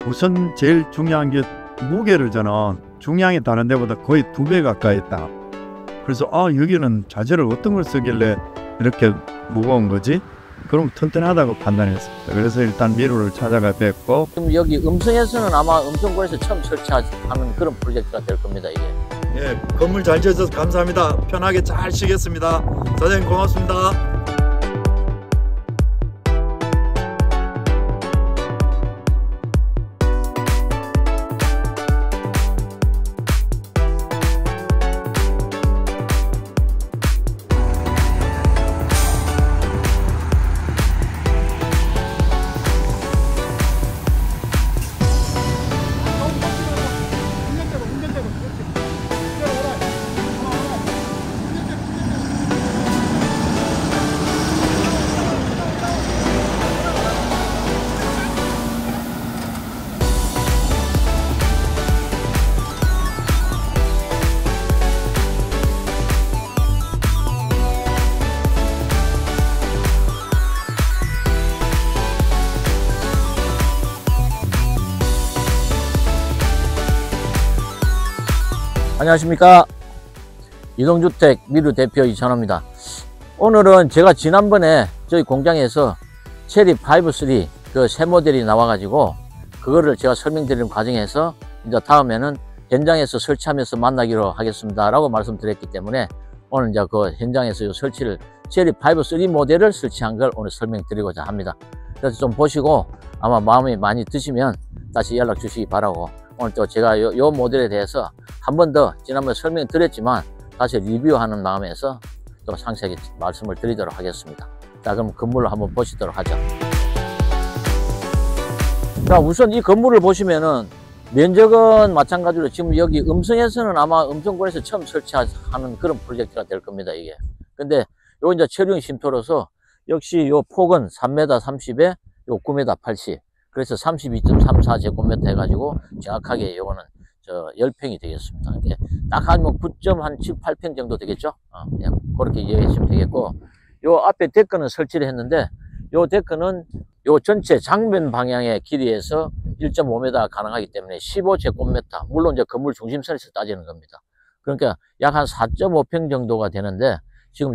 우선 제일 중요한 게 무게를 저는 중량이 다른 데보다 거의 2배 가까이 있다. 그래서 여기는 자재를 어떤 걸 쓰길래 이렇게 무거운 거지? 그럼 튼튼하다고 판단했습니다. 그래서 일단 미루를 찾아가 뵙고. 그럼 여기 음성에서는 아마 음성군에서 처음 설치하는 그런 프로젝트가 될 겁니다, 이게. 예, 건물 잘 지어줘서 감사합니다. 편하게 잘 쉬겠습니다. 사장님 고맙습니다. 안녕하십니까, 이동주택 미르 대표 이찬호입니다. 오늘은 제가 지난번에 저희 공장에서 체리 5-3 그 새 모델이 나와 가지고 그거를 제가 설명드리는 과정에서 이제 다음에는 현장에서 설치하면서 만나기로 하겠습니다 라고 말씀드렸기 때문에 오늘 이제 그 현장에서 설치를 체리 5-3 모델을 설치한 걸 오늘 설명드리고자 합니다. 그래서 좀 보시고 아마 마음에 많이 드시면 다시 연락 주시기 바라고, 오늘 또 제가 요 모델에 대해서 한 번 더 지난번에 설명드렸지만 다시 리뷰하는 마음에서 또 상세하게 말씀을 드리도록 하겠습니다. 자, 그럼 건물을 한번 보시도록 하죠. 자, 우선 이 건물을 보시면은 면적은 마찬가지로 지금 여기 음성에서는 아마 음성군에서 처음 설치하는 그런 프로젝트가 될 겁니다, 이게. 근데 요 이제 철용 쉼터로서 역시 요 폭은 3m 30에 요 9m 80, 그래서 32.34제곱미터 해가지고 정확하게 요거는 10평이 되겠습니다. 딱 한 9.7, 8평 정도 되겠죠? 예, 그렇게 이해하시면 되겠고, 요 앞에 데크는 설치를 했는데, 요 데크는 요 전체 장면 방향의 길이에서 1.5m 가능하기 때문에 15제곱미터, 물론 이제 건물 중심선에서 따지는 겁니다. 그러니까 약 한 4.5평 정도가 되는데, 지금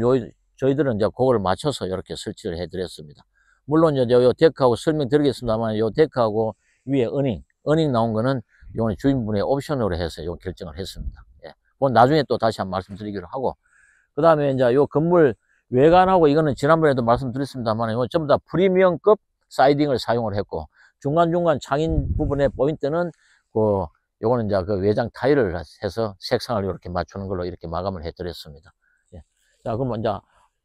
저희들은 이제 그걸 맞춰서 이렇게 설치를 해드렸습니다. 물론 이제 요 데크하고 설명드리겠습니다만, 요 데크하고 위에 어닝 나온 거는 요거는 주인분의 옵션으로 해서 요 결정을 했습니다. 예. 그건 나중에 또 다시 한번 말씀드리기로 하고, 그 다음에 이제 요 건물 외관하고 이거는 지난번에도 말씀드렸습니다만, 이거 전부 다 프리미엄급 사이딩을 사용을 했고, 중간중간 창인 부분의 포인트는 요거는 이제 그 외장 타일을 해서 색상을 이렇게 맞추는 걸로 이렇게 마감을 해드렸습니다. 예. 자, 그럼 이제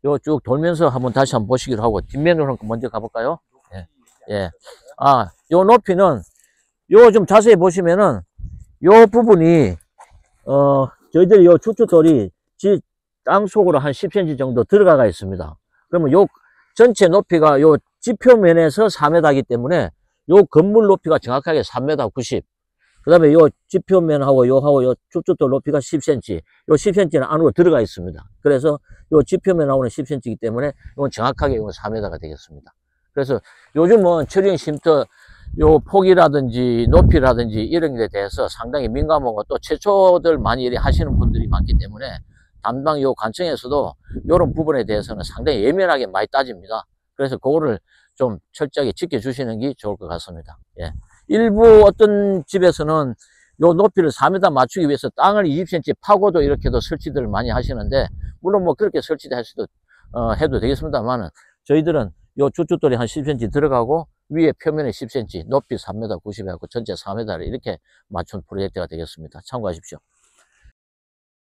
요 쭉 돌면서 한번 다시 한번 보시기로 하고, 뒷면으로 먼저 가볼까요? 예. 예. 요 높이는 요 좀 자세히 보시면은 요 부분이 저희들이 요 추측돌이 땅 속으로 한 10cm 정도 들어가 있습니다. 그러면 요 전체 높이가 요 지표면에서 4m이기 때문에 요 건물 높이가 정확하게 3m 90. 그 다음에 요 지표면하고 요 추측돌 높이가 10cm. 요 10cm는 안으로 들어가 있습니다. 그래서 요 지표면하고는 10cm이기 때문에 이건 정확하게 이건 4m가 되겠습니다. 그래서 요즘은 철용 쉼터 요 폭이라든지 높이라든지 이런 데 대해서 상당히 민감하고 또 최초들 많이 하시는 분들이 많기 때문에 담당 요 관청에서도 이런 부분에 대해서는 상당히 예민하게 많이 따집니다. 그래서 그거를 좀 철저하게 지켜주시는 게 좋을 것 같습니다. 예. 일부 어떤 집에서는 요 높이를 4m 맞추기 위해서 땅을 20cm 파고도 이렇게도 설치들을 많이 하시는데, 물론 뭐 그렇게 설치할 수도 해도 되겠습니다만은, 저희들은 요 주춧돌이 한 10cm 들어가고 위에 표면에 10cm, 높이 3m 90 해갖고 전체 4m를 이렇게 맞춘 프로젝트가 되겠습니다. 참고하십시오.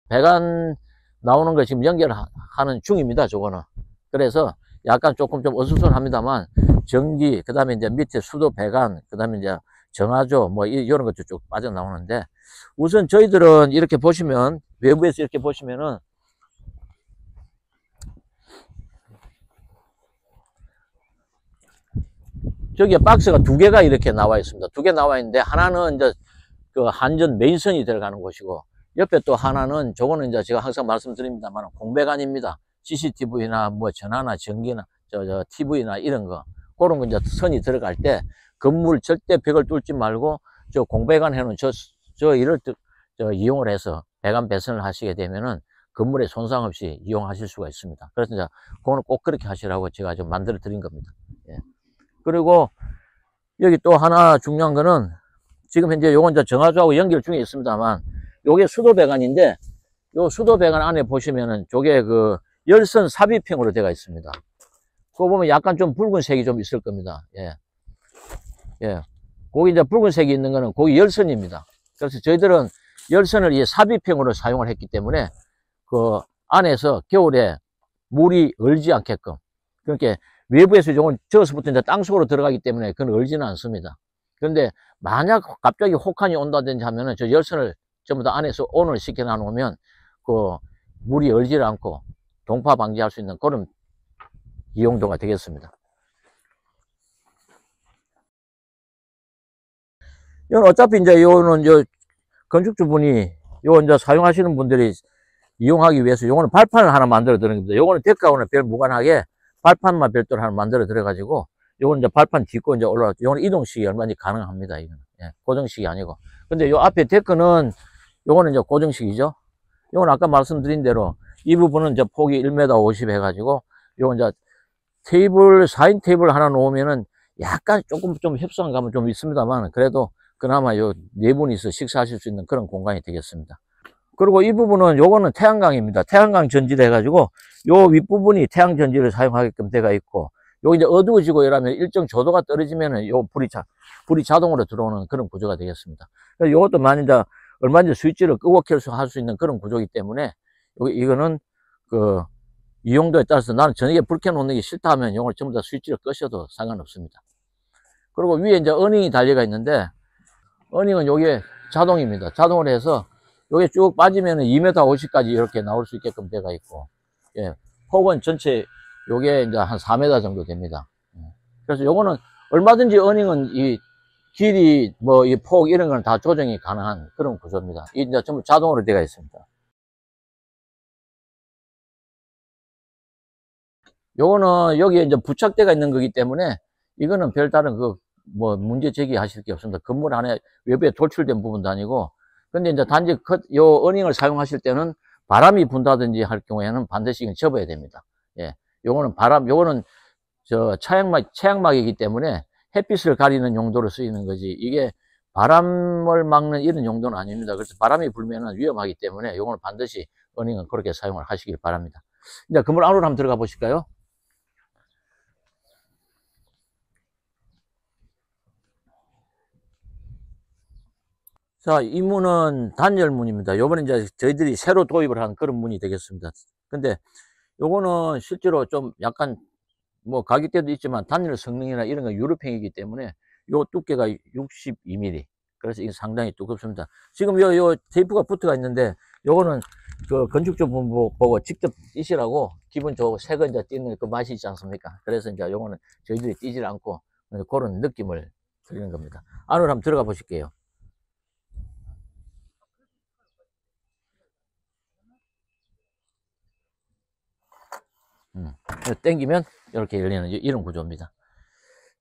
배관 나오는 거 지금 연결하는 중입니다, 저거는. 그래서 약간 조금 좀 어수선합니다만, 전기, 그 다음에 이제 밑에 수도 배관, 그 다음에 이제 정화조, 뭐 이런 것도 쭉 빠져나오는데, 우선 저희들은 이렇게 보시면, 외부에서 이렇게 보시면은, 저기에 박스가 2개가 이렇게 나와 있습니다. 2개 나와 있는데, 하나는 이제 그 한전 메인선이 들어가는 곳이고, 옆에 또 하나는, 저거는 이제 제가 항상 말씀드립니다만, 공배관입니다. CCTV나 뭐 전화나 전기나, TV나 이런 거, 그런 거 이제 선이 들어갈 때, 건물 절대 벽을 뚫지 말고 저 공배관 해놓은 저 일을 이용을 해서 배관 배선을 하시게 되면은 건물에 손상 없이 이용하실 수가 있습니다. 그래서 이제 그거는 꼭 그렇게 하시라고 제가 좀 만들어 드린 겁니다. 예. 그리고 여기 또 하나 중요한 거는 지금 현재 요건 이제 정화조하고 연결 중에 있습니다만 요게 수도 배관인데 요 수도 배관 안에 보시면은 저게 그 열선 삽입형으로 되어 있습니다. 그거 보면 약간 좀 붉은색이 좀 있을 겁니다. 예. 예. 거기 이제 붉은색이 있는 거는 거기 열선입니다. 그래서 저희들은 열선을 이 삽입형으로 사용을 했기 때문에 그 안에서 겨울에 물이 얼지 않게끔 그렇게 외부에서 이건 저어서부터 이제 땅속으로 들어가기 때문에 그건 얼지는 않습니다. 그런데 만약 갑자기 혹한이 온다든지 하면은 저 열선을 전부 다 안에서 온을 시켜 놓으면 그 물이 얼지를 않고 동파 방지할 수 있는 그런 이용도가 되겠습니다. 이건 어차피 이제 요거는 건축주분이 요 이제 사용하시는 분들이 이용하기 위해서 요거는 발판을 하나 만들어 드리는 겁니다. 요거는 데크하고는 별 무관하게 발판만 별도로 하나 만들어 드려 가지고 요거는 이제 발판 딛고 이제 올라왔죠. 요거는 이동식이 얼마든지 가능합니다. 이거는 예, 고정식이 아니고. 근데 요 앞에 데크는 요거는 이제 고정식이죠. 요건 아까 말씀드린 대로 이 부분은 이제 폭이 1m 50 해가지고 요건 이제 테이블 4인 테이블 하나 놓으면은 약간 조금 좀 협소한 감은 좀 있습니다만 그래도 그나마 요 네 분이서 식사하실 수 있는 그런 공간이 되겠습니다. 그리고 이 부분은 요거는 태양광입니다. 태양광 전지를 해가지고 요 윗부분이 태양 전지를 사용하게끔 되어 있고 요 이제 어두워지고 이러면 일정 조도가 떨어지면은 요 불이 자동으로 들어오는 그런 구조가 되겠습니다. 그래서 요것도 만약 이제 얼마든지 스위치를 끄고 켤 할 수 있는 그런 구조이기 때문에 이거는 그 이용도에 따라서 나는 저녁에 불 켜놓는 게 싫다 하면 이걸 전부 다 스위치를 끄셔도 상관없습니다. 그리고 위에 이제 어닝이 달려가 있는데 어닝은 요게 자동입니다. 자동으로 해서 요게 쭉 빠지면은 2m 50까지 이렇게 나올 수 있게끔 되어 있고, 예, 폭은 전체 요게 이제 한 4m 정도 됩니다. 그래서 요거는 얼마든지 어닝은 이 길이 뭐 이 폭 이런 건 다 조정이 가능한 그런 구조입니다. 이 이제 전부 자동으로 되어 있습니다. 요거는 여기에 이제 부착대가 있는 거기 때문에 이거는 별다른 뭐 문제 제기하실 게 없습니다. 건물 안에 외부에 돌출된 부분도 아니고, 근데 이제 단지 요 어닝을 사용하실 때는 바람이 분다든지 할 경우에는 반드시 접어야 됩니다. 예. 요거는 요거는 저 차양막이기 때문에 햇빛을 가리는 용도로 쓰이는 거지, 이게 바람을 막는 이런 용도는 아닙니다. 그래서 바람이 불면은 위험하기 때문에 요거는 반드시 어닝은 그렇게 사용을 하시길 바랍니다. 이제 건물 안으로 한번 들어가 보실까요? 자, 이 문은 단열문입니다. 요번에 이제 저희들이 새로 도입을 한 그런 문이 되겠습니다. 근데 요거는 실제로 좀 약간 뭐 가격대도 있지만 단열 성능이나 이런 건 유럽형이기 때문에 요 두께가 62mm. 그래서 이게 상당히 두껍습니다. 지금 요 테이프가 붙어가 있는데 요거는 그 건축주 분 보고 직접 띄시라고 기분 좋고 새거 이제 띄는 그 맛이 있지 않습니까? 그래서 이제 요거는 저희들이 띄질 않고 그런 느낌을 드리는 겁니다. 안으로 한번 들어가 보실게요. 땡기면 이렇게 열리는 이런 구조입니다.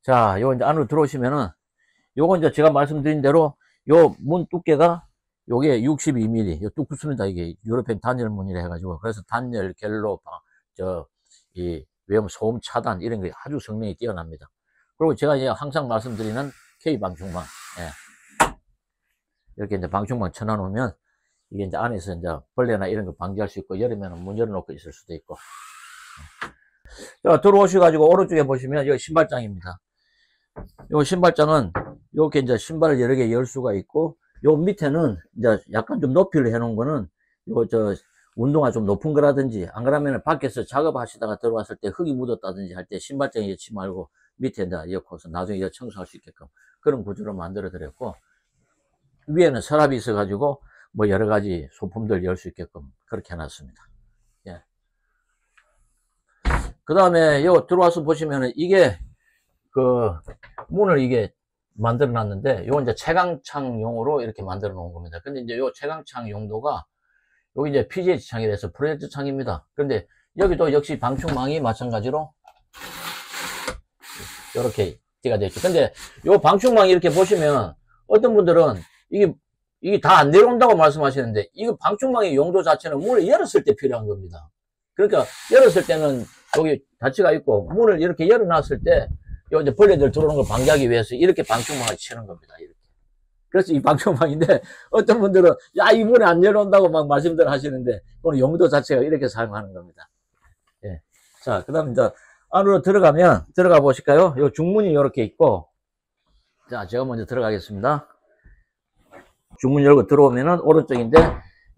자, 요 이제 안으로 들어오시면은 요거 이제 제가 말씀드린 대로 요 문 두께가 요게 62mm, 요 뚜껑습니다. 이게 유럽형 단열문이라 해가지고, 그래서 단열, 갤로, 이 외부 소음 차단 이런 게 아주 성능이 뛰어납니다. 그리고 제가 이제 항상 말씀드리는 K 방충망, 예. 이렇게 이제 방충망 쳐놔놓으면 이게 이제 안에서 이제 벌레나 이런 거 방지할 수 있고, 여름에는 문 열어놓고 있을 수도 있고. 자, 들어오셔가지고 오른쪽에 보시면 여기 신발장입니다. 요 신발장은 이렇게 이제 신발을 여러 개 열 수가 있고, 요 밑에는 이제 약간 좀 높이를 해놓은 거는 운동화 좀 높은 거라든지, 안 그러면 밖에서 작업하시다가 들어왔을 때 흙이 묻었다든지 할 때 신발장에 넣지 말고 밑에 이제 엮어서 나중에 이제 청소할 수 있게끔 그런 구조로 만들어 드렸고, 위에는 서랍이 있어가지고 뭐 여러 가지 소품들 열 수 있게끔 그렇게 해놨습니다. 예. 그 다음에 요 들어와서 보시면은 이게 문을 이게 만들어 놨는데, 요 이제 채광창용으로 이렇게 만들어 놓은 겁니다. 근데 이제 요 채광창 용도가 여기 이제 PGH 창이라서 프로젝트 창입니다. 근데 여기도 역시 방충망이 마찬가지로 이렇게 프로젝트가 됐죠. 근데 요 방충망 이렇게 보시면 어떤 분들은 이게 다 안 내려온다고 말씀하시는데 이거 방충망의 용도 자체는 문을 열었을 때 필요한 겁니다. 그러니까 열었을 때는 여기 닫히가 있고 문을 이렇게 열어놨을 때 요 이제 벌레들 들어오는 걸 방지하기 위해서 이렇게 방충망을 치는 겁니다. 이렇게. 그래서 이 방충망인데 어떤 분들은 야, 이 문에 안 열어온다고 막 말씀들 하시는데 그건 용도 자체가 이렇게 사용하는 겁니다. 예. 자, 그 다음 이제 안으로 들어가 보실까요? 요 중문이 이렇게 있고, 자, 제가 먼저 들어가겠습니다. 중문 열고 들어오면은 오른쪽인데,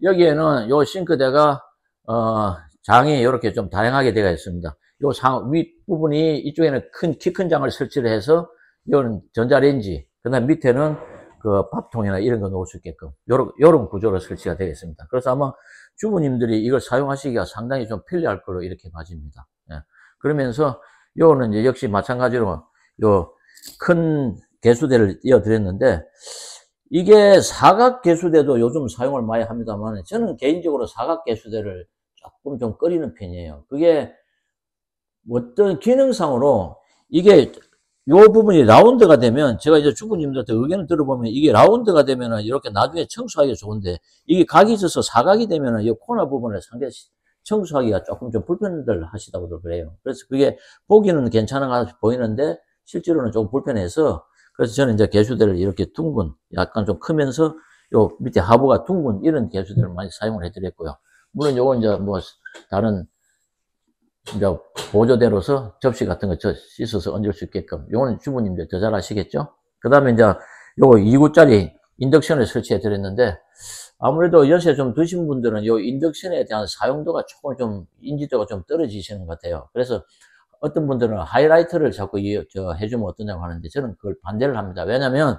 여기에는 요 싱크대가, 장이 이렇게 좀 다양하게 되어 있습니다. 요 윗부분이 이쪽에는 키 큰 장을 설치를 해서, 요는 전자레인지, 그 다음 밑에는 그 밥통이나 이런 거 놓을 수 있게끔, 요런 구조로 설치가 되어 있습니다. 그래서 아마 주부님들이 이걸 사용하시기가 상당히 좀 편리할 걸로 이렇게 봐집니다. 예. 그러면서 요는 이제 역시 마찬가지로 요 큰 개수대를 띄워드렸는데 이게 사각 개수대도 요즘 사용을 많이 합니다만 저는 개인적으로 사각 개수대를 조금 좀 꺼리는 편이에요. 그게 어떤 기능상으로 이게 요 부분이 라운드가 되면 제가 이제 주부님들한테 의견을 들어보면 이게 라운드가 되면은 이렇게 나중에 청소하기가 좋은데 이게 각이 있어서 사각이 되면은 이 코너 부분을 상당히 청소하기가 조금 좀 불편들 하시다고들 그래요. 그래서 그게 보기는 괜찮은 것 같이 보이는데 실제로는 조금 불편해서 그래서 저는 이제 개수대를 이렇게 둥근 약간 좀 크면서 요 밑에 하부가 둥근 이런 개수대를 많이 사용을 해드렸고요. 물론 요건 이제 뭐 다른 이제 보조대로서 접시 같은 거 씻어서 얹을 수 있게끔 요거는 주부님들 더 잘 아시겠죠? 그 다음에 이제 요거 2구짜리 인덕션을 설치해 드렸는데 아무래도 연세 좀 드신 분들은 요 인덕션에 대한 사용도가 조금 좀 인지도가 좀 떨어지시는 것 같아요. 그래서 어떤 분들은 하이라이트를 자꾸 해주면 어떠냐고 하는데 저는 그걸 반대를 합니다. 왜냐면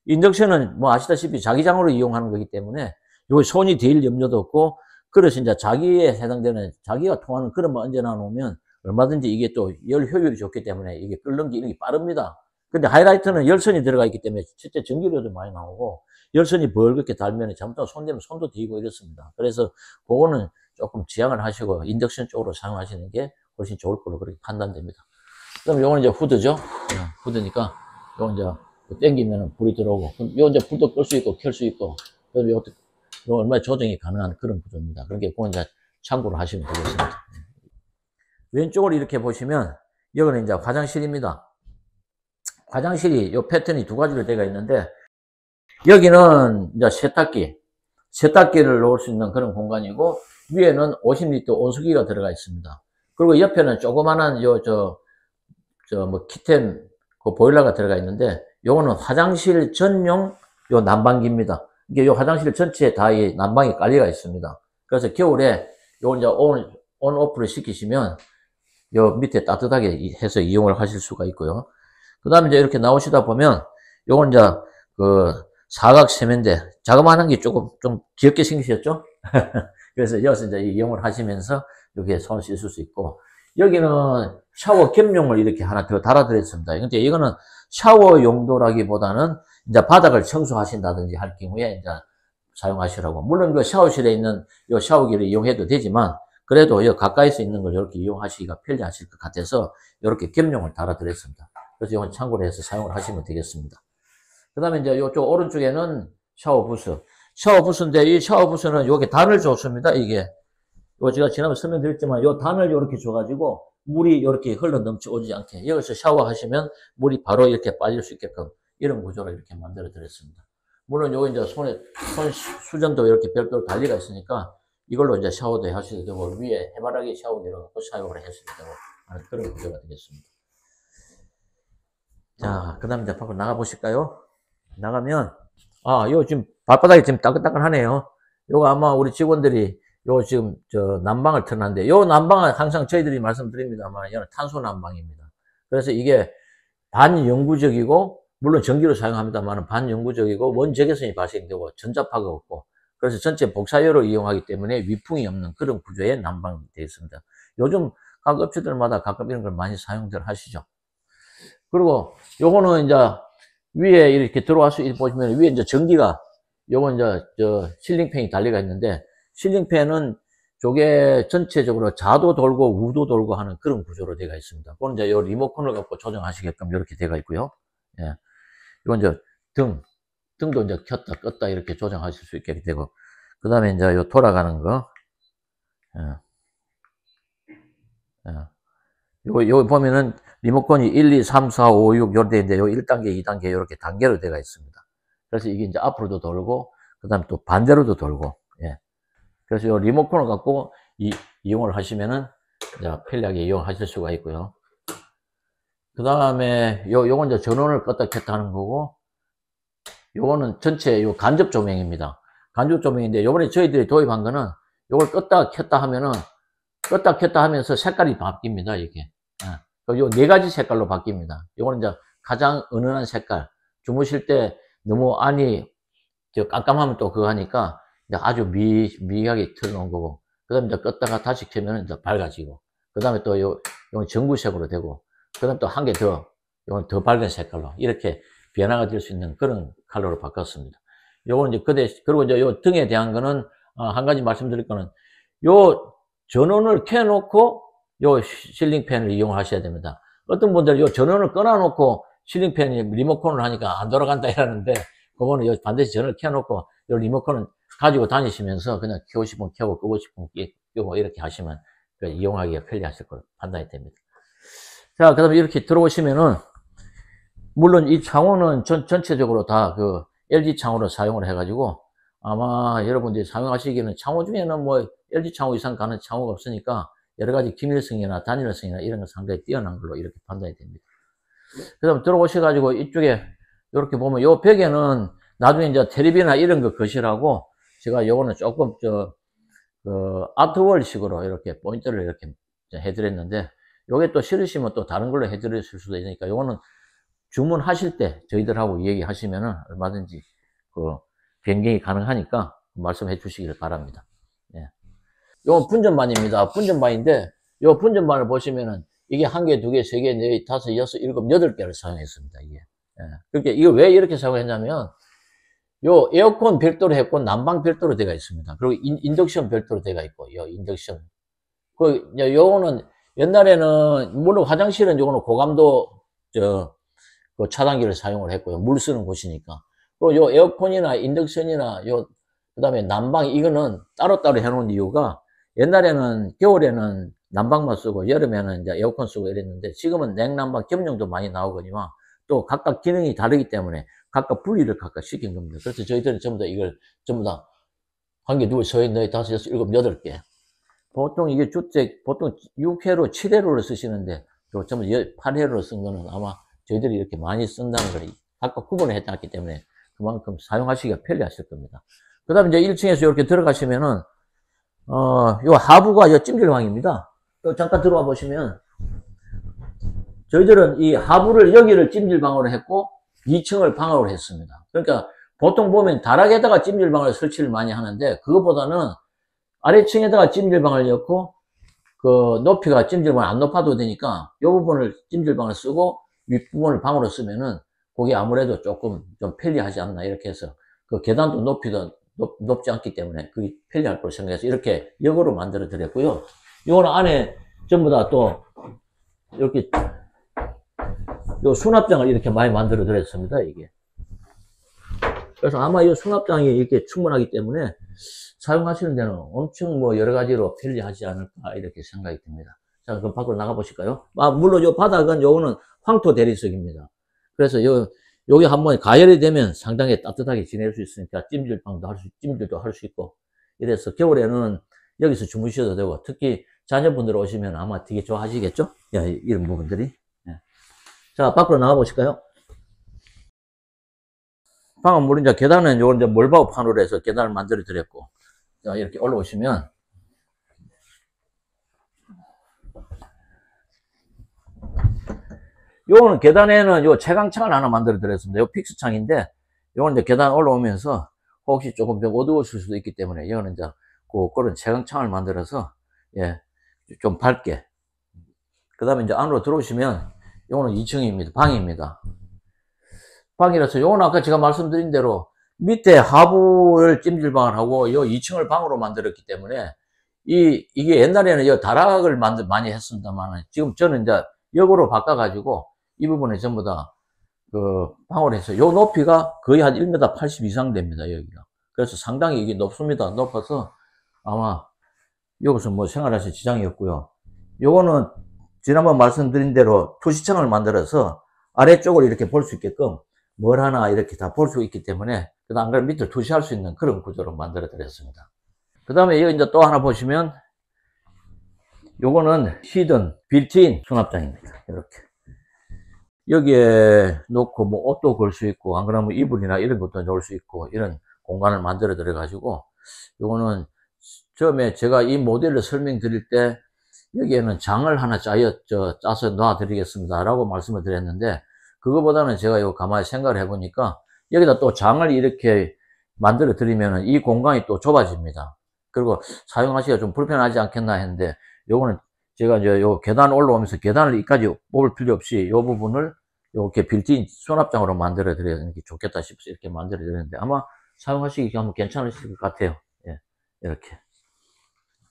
인덕션은 뭐 아시다시피 자기장으로 이용하는 거기 때문에 요 손이 될 염려도 없고 그릇이 이제 자기에 해당되는 자기가 통하는 그릇만 얹어놔 놓으면 얼마든지 이게 또 열 효율이 좋기 때문에 이게 끓는 게 이런 게 빠릅니다. 근데 하이라이트는 열선이 들어가 있기 때문에 실제 전기료도 많이 나오고 열선이 벌겋게 달면 잘못하면 손대면 손도 뒤고 이렇습니다. 그래서 그거는 조금 지양을 하시고 인덕션 쪽으로 사용하시는 게 훨씬 좋을 걸로 그렇게 판단됩니다. 그럼 요건 이제 후드죠. 후드니까 요건 이제 땡기면 불이 들어오고 요 이제 불도 끌 수 있고 켤 수 있고 그럼 요 얼마나 조정이 가능한 그런 구조입니다. 그러니까 그건 이제 참고로 하시면 되겠습니다. 왼쪽으로 이렇게 보시면 여기는 이제 화장실입니다. 화장실이 요 패턴이 두 가지로 되어 있는데 여기는 이제 세탁기를 놓을 수 있는 그런 공간이고 위에는 50리터 온수기가 들어가 있습니다. 그리고 옆에는 조그만한 뭐 키템 그 보일러가 들어가 있는데 요거는 화장실 전용 요 난방기입니다. 이게 요 화장실 전체에 다 이 난방이 깔려가 있습니다. 그래서 겨울에 요 이제 온 오프를 시키시면 요 밑에 따뜻하게 해서 이용을 하실 수가 있고요. 그 다음에 이제 이렇게 나오시다 보면 요건 이제 그 사각 세면대 자그마한 게 조금 좀 귀엽게 생기셨죠? 그래서 여기서 이제 이용을 하시면서 여기에 손 씻을 수 있고 여기는 샤워 겸용을 이렇게 하나 더 달아드렸습니다. 근데 이거는 샤워 용도라기보다는 이제 바닥을 청소하신다든지 할 경우에 이제 사용하시라고. 물론 그 샤워실에 있는 요 샤워기를 이용해도 되지만 그래도 요 가까이서 있는 걸 이렇게 이용하시기가 편리하실 것 같아서 이렇게 겸용을 달아드렸습니다. 그래서 이건 참고로 해서 사용을 하시면 되겠습니다. 그 다음에 이제 이쪽 오른쪽에는 샤워부스인데 이 샤워부스는 여기 단을 줬습니다. 이게 요 제가 지난번에 설명드렸지만 요 단을 이렇게 줘가지고 물이 이렇게 흘러 넘쳐오지 않게 여기서 샤워하시면 물이 바로 이렇게 빠질 수 있게끔 이런 구조로 이렇게 만들어 드렸습니다. 물론 요거 이제 손 수전도 이렇게 별도로 달리가 있으니까 이걸로 이제 샤워도 하셔도 되고 위에 해바라기 샤워기로 사용을 하셔도 되고 하는 그런 구조가 되겠습니다. 자, 그 다음에 이제 밖으로 나가 보실까요? 나가면 요 지금 발바닥이 지금 따끈따끈하네요. 요거 아마 우리 직원들이 요 지금 난방을 틀었는데 요 난방은 항상 저희들이 말씀드립니다만 이거는 탄소 난방입니다. 그래서 이게 반영구적이고 물론 전기로 사용합니다만 반영구적이고 원적외선이 발생되고 전자파가 없고 그래서 전체 복사열로 이용하기 때문에 위풍이 없는 그런 구조의 난방이 되어 있습니다. 요즘 각 업체들마다 가끔 이런 걸 많이 사용들 하시죠. 그리고 요거는 이제 위에 이렇게 들어와서 보시면 위에 이제 전기가 요건 이제 실링팬이 달려가 있는데 실링팬은 저게 전체적으로 좌도 돌고 우도 돌고 하는 그런 구조로 되어 있습니다. 그건 이제 요 리모컨을 갖고 조정하시게끔 이렇게 되어 있고요. 예. 이건 이제 등도 이제 켰다 껐다 이렇게 조정하실 수 있게 되고, 그 다음에 이제 요 돌아가는 거, 예. 예. 요 보면은 리모컨이 1, 2, 3, 4, 5, 6 요렇게 되는데 요 1단계, 2단계 이렇게 단계로 되어 있습니다. 그래서 이게 이제 앞으로도 돌고, 그 다음에 또 반대로도 돌고, 예. 그래서 요 리모컨을 갖고 이용을 하시면은 이제 편리하게 이용하실 수가 있고요. 그 다음에 요건 이제 전원을 껐다 켰다 하는 거고, 요거는 전체 요 간접 조명입니다. 간접 조명인데 요번에 저희들이 도입한 거는 요걸 껐다 켰다 하면은 껐다 켰다 하면서 색깔이 바뀝니다. 이게. 요 네 가지 색깔로 바뀝니다. 요거는 이제 가장 은은한 색깔. 주무실 때 너무 안이 깜깜하면 또 그거 하니까 이제 아주 미하게 틀어놓은 거고, 그 다음에 이제 껐다가 다시 켜면 이제 밝아지고, 그 다음에 또 요건 전구색으로 되고, 그 다음에 또 한 개 더, 요건 더 밝은 색깔로 이렇게 변화가 될 수 있는 그런 컬러로 바꿨습니다. 요거는 이제 그리고 이제 요 등에 대한 거는, 한 가지 말씀드릴 거는, 요 전원을 켜놓고 요 실링팬을 이용하셔야 됩니다. 어떤 분들은 요 전원을 끊어놓고 실링팬이 리모컨을 하니까 안 돌아간다 이러는데, 그거는 요 반드시 전원을 켜놓고 요 리모컨은 가지고 다니시면서 그냥 켜고 싶으면 켜고 끄고 싶으면 끄고 이렇게 하시면 이용하기가 편리하실 거로 판단이 됩니다. 자, 그 다음에 이렇게 들어오시면은, 물론 이 창호는 전체적으로 다 그 LG 창호로 사용을 해가지고, 아마 여러분들이 사용하시기에는 창호 중에는 뭐 LG 창호 이상 가는 창호가 없으니까 여러 가지 기밀성이나 단일성이나 이런 거 상당히 뛰어난 걸로 이렇게 판단이 됩니다. 그 다음에 들어오셔가지고 이쪽에 이렇게 보면 요 벽에는 나중에 이제 텔레비나 이런 거 거실하고, 제가 요거는 조금 아트월 식으로 이렇게 포인트를 이렇게 해드렸는데, 요게 또 싫으시면 또 다른 걸로 해드렸을 수도 있으니까 요거는 주문하실 때 저희들하고 얘기하시면은 얼마든지 변경이 가능하니까 말씀해 주시기를 바랍니다. 예. 요건 분전반입니다. 분전반인데, 요 분전반을 보시면은 이게 한 개, 두 개, 세 개, 네 개, 다섯, 여섯, 일곱, 여덟 개를 사용했습니다. 이게. 예. 그렇게 이걸 왜 이렇게 사용했냐면, 요 에어컨 별도로 했고 난방 별도로 되어 있습니다. 그리고 인덕션 별도로 되어 있고, 요 인덕션. 요거는 옛날에는 물론 화장실은 요거는 고감도 그 차단기를 사용을 했고요. 물 쓰는 곳이니까. 그리고 요 에어컨이나 인덕션이나 그다음에 난방 이거는 따로따로 해놓은 이유가, 옛날에는 겨울에는 난방만 쓰고 여름에는 이제 에어컨 쓰고 이랬는데, 지금은 냉난방 겸용도 많이 나오거니와 또 각각 기능이 다르기 때문에 각각 분리를 각각 시킨 겁니다. 그래서 저희들은 전부 다 이걸 전부 다 한 개, 둘, 셋, 넷, 다섯, 여섯, 일곱, 여덟 개. 보통 이게 보통 6회로 7회로를 쓰시는데, 요 전부 8회로 쓴 거는 아마 저희들이 이렇게 많이 쓴다는 걸 각각 구분을 했기 때문에 그만큼 사용하시기가 편리하실 겁니다. 그 다음에 이제 1층에서 이렇게 들어가시면은, 요 하부가 요 찜질방입니다. 잠깐 들어와 보시면, 저희들은 이 하부를 여기를 찜질방으로 했고, 2층을 방으로 했습니다. 그러니까 보통 보면 다락에다가 찜질방을 설치를 많이 하는데, 그것보다는 아래층에다가 찜질방을 넣고, 그 높이가 찜질방 안 높아도 되니까 이 부분을 찜질방을 쓰고 윗부분을 방으로 쓰면은 그게 아무래도 조금 좀 편리하지 않나, 이렇게 해서 그 계단도 높이도 높지 않기 때문에 그게 편리할 거로 생각해서 이렇게 역으로 만들어 드렸고요. 이거는 안에 전부 다 또 이렇게 요 수납장을 이렇게 많이 만들어 드렸습니다. 이게. 그래서 아마 이 수납장이 이렇게 충분하기 때문에 사용하시는 데는 엄청 뭐 여러 가지로 편리하지 않을까 이렇게 생각이 듭니다. 자, 그럼 밖으로 나가 보실까요? 물론 요 바닥은 요거는 황토 대리석입니다. 그래서 요게 한번 가열이 되면 상당히 따뜻하게 지낼 수 있으니까 찜질도 할 수 있고, 이래서 겨울에는 여기서 주무셔도 되고, 특히 자녀분들 오시면 아마 되게 좋아하시겠죠? 이런 부분들이. 예. 자, 밖으로 나가 보실까요? 방은 물론 이제 계단은 요건 이제 몰바우 판으로 해서 계단을 만들어 드렸고, 자, 이렇게 올라오시면, 요거는 계단에는 요 채광창을 하나 만들어 드렸습니다. 요 픽스 창인데, 요거는 이제 계단 올라오면서 혹시 조금 좀 어두웠을 수도 있기 때문에, 이거는 이제 그런 채광창을 만들어서, 예, 좀 밝게. 그 다음에 이제 안으로 들어오시면, 요거는 2층입니다. 방입니다. 방이라서, 요거는 아까 제가 말씀드린 대로 밑에 하부를 찜질방을 하고 요 2층을 방으로 만들었기 때문에 이게 옛날에는 이 다락을 많이 했습니다만, 지금 저는 이제 역으로 바꿔가지고, 이 부분에 전부 다, 방어를 해서, 요 높이가 거의 한 1m 80 이상 됩니다, 여기가. 그래서 상당히 이게 높습니다. 높아서, 아마, 여기서 뭐 생활하실 지장이 없고요. 요거는, 지난번 말씀드린 대로 투시창을 만들어서, 아래쪽을 이렇게 볼 수 있게끔, 뭘 하나 이렇게 다 볼 수 있기 때문에, 그 다음 밑을 투시할 수 있는 그런 구조로 만들어 드렸습니다. 그 다음에 여기 이제 또 하나 보시면, 요거는 히든 빌트인 수납장입니다. 이렇게. 여기에 놓고 뭐 옷도 걸 수 있고, 안 그러면 이불이나 이런 것도 넣을 수 있고, 이런 공간을 만들어 드려 가지고, 요거는 처음에 제가 이 모델을 설명드릴 때, 여기에는 장을 하나 짜서 놔 드리겠습니다. 라고 말씀을 드렸는데, 그거보다는 제가 이거 가만히 생각을 해보니까, 여기다 또 장을 이렇게 만들어 드리면은 이 공간이 또 좁아집니다. 그리고 사용하시기가 좀 불편하지 않겠나 했는데, 요거는 제가 이제 요 계단 올라오면서 계단을 이까지 뽑을 필요 없이 요 부분을 이렇게 빌트인 수납장으로 만들어 드려야 좋겠다 싶어서 이렇게 만들어 드렸는데, 아마 사용하시기 한번 괜찮으실 것 같아요. 예, 이렇게.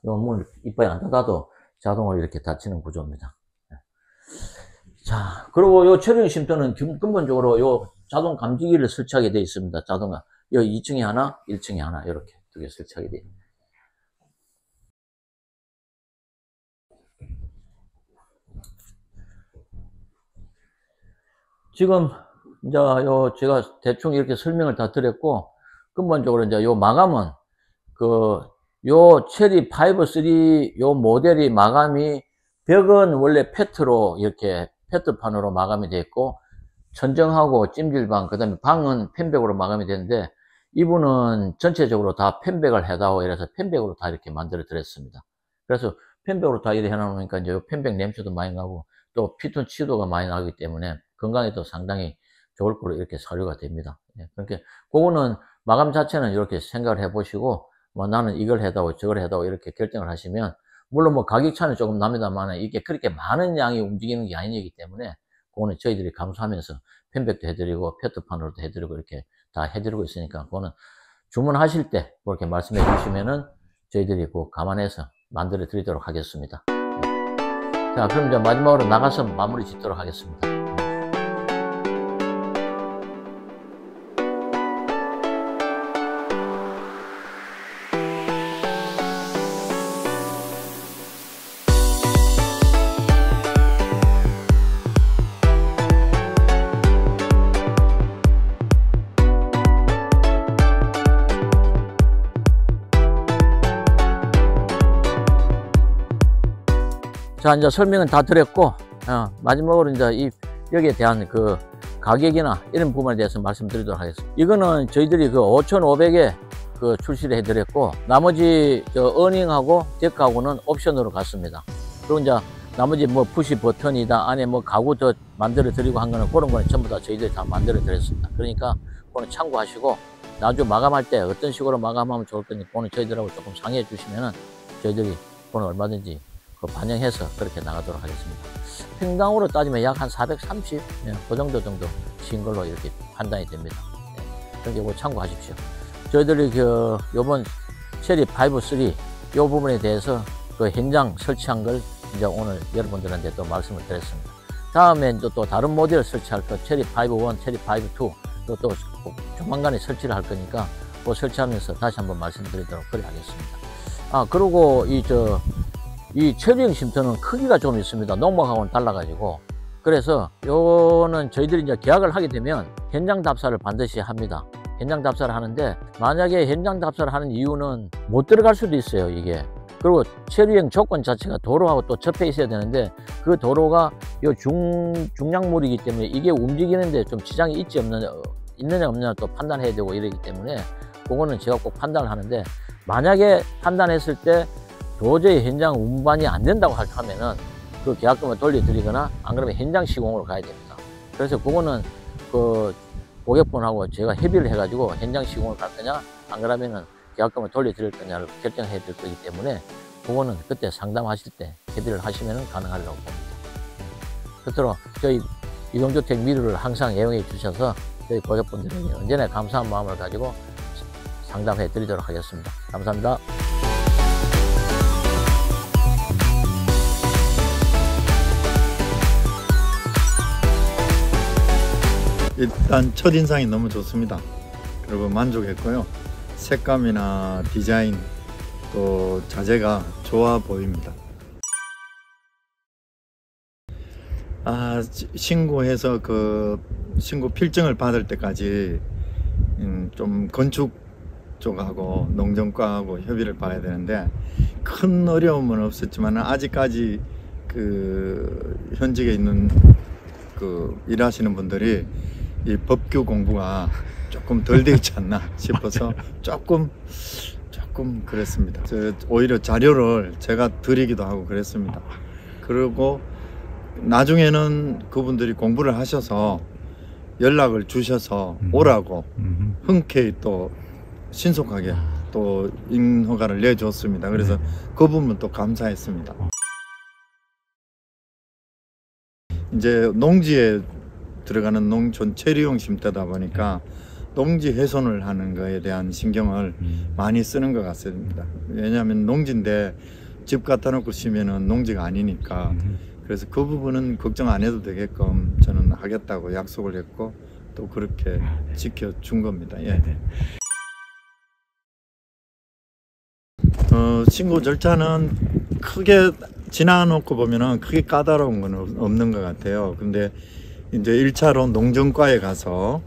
요 문 이빨이 안 닫아도 자동으로 이렇게 닫히는 구조입니다. 예. 자, 그리고 요 체류형 쉼터는 근본적으로 요 자동 감지기를 설치하게 되어 있습니다. 자동화. 여기 2층에 하나, 1층에 하나, 이렇게 두 개 설치하게 되어 있습니다. 지금, 이제, 제가 대충 이렇게 설명을 다 드렸고, 근본적으로 이제 요 마감은, 요 체리 5-3 요 모델이 마감이, 벽은 원래 페트로 이렇게, 페트판으로 마감이 되어 있고, 천정하고 찜질방, 그 다음에 방은 펜백으로 마감이 되는데, 이분은 전체적으로 다 펜백을 해다오 이래서 펜백으로 다 이렇게 만들어 드렸습니다. 그래서 펜백으로 다 이렇게 해놓으니까 이제 펜백 냄새도 많이 나고, 또 피톤 치도가 많이 나기 때문에, 건강에도 상당히 좋을 거로 이렇게 사료가 됩니다. 예, 그러니까 그거는 마감 자체는 이렇게 생각을 해보시고, 뭐 나는 이걸 해다오 저걸 해다오 이렇게 결정을 하시면, 물론 뭐 가격 차는 조금 납니다만 이게 그렇게 많은 양이 움직이는 게 아니기 때문에 그거는 저희들이 감수하면서 펜백도 해드리고 페트판으로도 해드리고 이렇게 다 해드리고 있으니까, 그거는 주문하실 때 그렇게 말씀해 주시면은 저희들이 그 감안해서 만들어 드리도록 하겠습니다. 예. 자, 그럼 이제 마지막으로 나가서 마무리 짓도록 하겠습니다. 자, 이제 설명은 다 드렸고, 마지막으로 이제 여기에 대한 그 가격이나 이런 부분에 대해서 말씀드리도록 하겠습니다. 이거는 저희들이 그 5,500에 그 출시를 해드렸고, 나머지 어닝하고 데크하고는 옵션으로 갔습니다. 그리고 이제 나머지 뭐 푸시 버튼이다, 안에 뭐 가구 더 만들어 드리고 한 거는 그런 거는 전부 다 저희들이 다 만들어 드렸습니다. 그러니까 그거는 참고하시고, 나중에 마감할 때 어떤 식으로 마감하면 좋을 건지 그거는 저희들하고 조금 상의해 주시면은 저희들이 그거는 얼마든지 반영해서 그렇게 나가도록 하겠습니다. 평당으로 따지면 약 한 430, 그 정도 친 걸로 이렇게 판단이 됩니다. 그러니까 이거 참고하십시오. 저희들이 요번 체리 5-3 요 부분에 대해서 그 현장 설치한 걸 이제 오늘 여러분들한테 또 말씀을 드렸습니다. 다음에 또 다른 모델을 설치할 거, 체리 5-1, 체리 5-2 또 조만간에 설치를 할 거니까 그 설치하면서 다시 한번 말씀드리도록 그렇게 하겠습니다. 그리고 이 체류형 쉼터는 크기가 좀 있습니다. 농막하고는 달라가지고. 그래서 요거는 저희들이 이제 계약을 하게 되면 현장 답사를 반드시 합니다. 현장 답사를 하는데, 만약에 현장 답사를 하는 이유는 못 들어갈 수도 있어요, 이게. 그리고 체류형 조건 자체가 도로하고 또 접해 있어야 되는데, 그 도로가 요 중량물이기 때문에 이게 움직이는데 좀 지장이 있느냐 없느냐 또 판단해야 되고 이러기 때문에 그거는 제가 꼭 판단을 하는데, 만약에 판단했을 때 도저히 현장 운반이 안 된다고 하면은 그 계약금을 돌려드리거나, 안 그러면 현장 시공으로 가야 됩니다. 그래서 그거는 그 고객분하고 제가 협의를 해가지고 현장 시공을 갈 거냐, 안 그러면은 계약금을 돌려드릴 거냐를 결정해야 될 거기 때문에 그거는 그때 상담하실 때 협의를 하시면은 가능하려고 봅니다. 끝으로 저희 이동주택 미루를 항상 애용해 주셔서 저희 고객분들에게 언제나 감사한 마음을 가지고 상담해 드리도록 하겠습니다. 감사합니다. 일단 첫인상이 너무 좋습니다. 그리고 만족했고요. 색감이나 디자인 또 자재가 좋아 보입니다. 신고해서 그 신고 필증을 받을 때까지 좀 건축 쪽하고 농정과하고 협의를 봐야 되는데 큰 어려움은 없었지만 아직까지 그 현직에 있는 그 일하시는 분들이 이 법규 공부가 조금 덜 되어 있지 않나 싶어서 조금 그랬습니다. 오히려 자료를 제가 드리기도 하고 그랬습니다. 그리고 나중에는 그분들이 공부를 하셔서 연락을 주셔서 오라고 흔쾌히 또 신속하게 또 인허가를 내줬습니다. 그래서 그 부분 또 감사했습니다. 이제 농지에 들어가는 농촌 체류용 쉼터다 보니까 농지 훼손을 하는 거에 대한 신경을 많이 쓰는 것 같습니다. 왜냐하면 농지인데 집 갖다 놓고 쉬면은 농지가 아니니까. 그래서 그 부분은 걱정 안 해도 되게끔 저는 하겠다고 약속을 했고 또 그렇게 지켜준 겁니다. 예. 신고 절차는 크게 지나놓고 보면은 크게 까다로운 건 없는 것 같아요. 근데 이제 1차로 농정과에 가서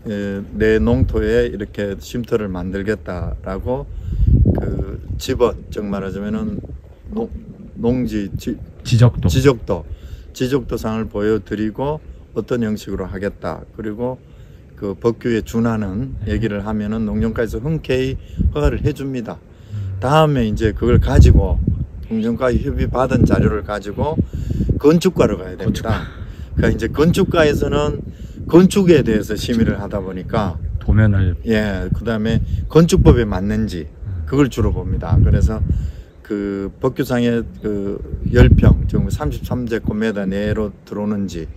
내 농토에 이렇게 쉼터를 만들겠다라고 그 집원, 즉 말하자면은 농지 지적도상을 보여드리고 어떤 형식으로 하겠다. 그리고 그 법규에 준하는 얘기를 하면은 농정과에서 흔쾌히 허가를 해줍니다. 다음에 이제 그걸 가지고 농정과 협의 받은 자료를 가지고 건축과로 가야 됩니다. 그러니까 이제 건축과에서는 건축에 대해서 심의를 하다 보니까 도면을 그다음에 건축법에 맞는지 그걸 주로 봅니다. 그래서 그 법규상의 그 10평, 즉 33제곱미터 내로 들어오는지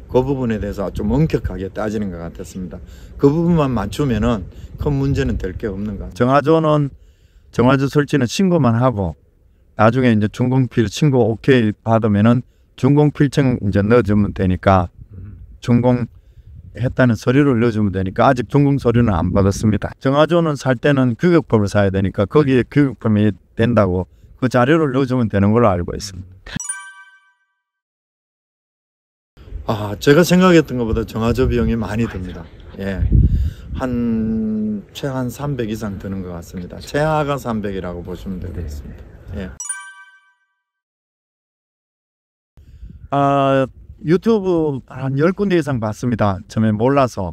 그 부분에 대해서 좀 엄격하게 따지는 것 같았습니다. 그 부분만 맞추면은 큰 문제는 될 게 없는 것 같아요. 정화조 설치는 신고만 하고 나중에 이제 준공필 신고 오케이 받으면은 준공필증 이제 넣어주면 되니까 준공했다는 서류를 넣어주면 되니까 아직 준공 서류는 안 받았습니다. 정화조는 살 때는 규격품을 사야 되니까 거기에 규격품이 된다고 그 자료를 넣어주면 되는 걸로 알고 있습니다. 제가 생각했던 것보다 정화조 비용이 많이 듭니다. 최한 300 이상 드는 것 같습니다. 최하가 300이라고 보시면 되겠습니다. 유튜브 한 10군데 이상 봤습니다. 처음에 몰라서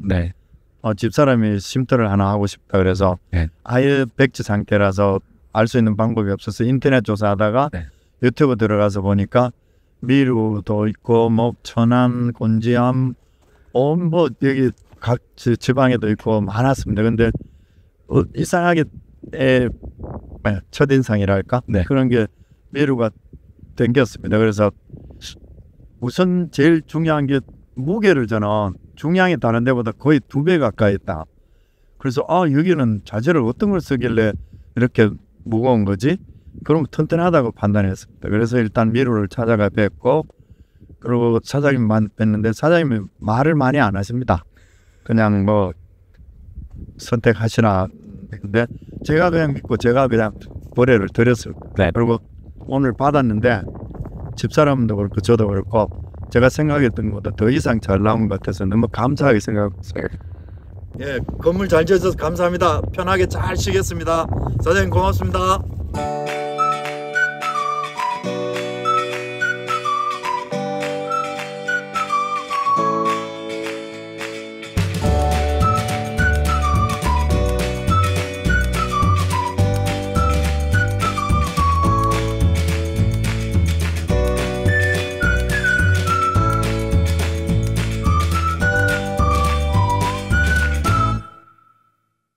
집사람이 쉼터를 하나 하고 싶다 그래서 아예 백지 상태라서 알 수 있는 방법이 없어서 인터넷 조사하다가 유튜브 들어가서 보니까 미루도 있고 뭐 천안, 곤지암 뭐 여기 각 지방에도 있고 많았습니다. 근데 이상하게 첫인상이랄까 그런 게 미루가 땡겼습니다. 그래서 우선 제일 중요한 게 무게를 저는 중량이 다른 데보다 거의 2배 가까이 있다. 그래서 여기는 자재를 어떤 걸 쓰길래 이렇게 무거운 거지? 그럼 튼튼하다고 판단했습니다. 그래서 일단 미루를 찾아가 뵙고 그리고 사장님만 뵀는데 사장님이 말을 많이 안 하십니다. 그냥 뭐 선택하시나. 근데 제가 그냥 믿고 제가 그냥 거래를 드렸어요. 그리고 오늘 받았는데 집사람도 그렇고 저도 그렇고 제가 생각했던 것보다 더 이상 잘 나온 것 같아서 너무 감사하게 생각했어요. 건물 잘 지어줘서 감사합니다. 편하게 잘 쉬겠습니다. 사장님 고맙습니다.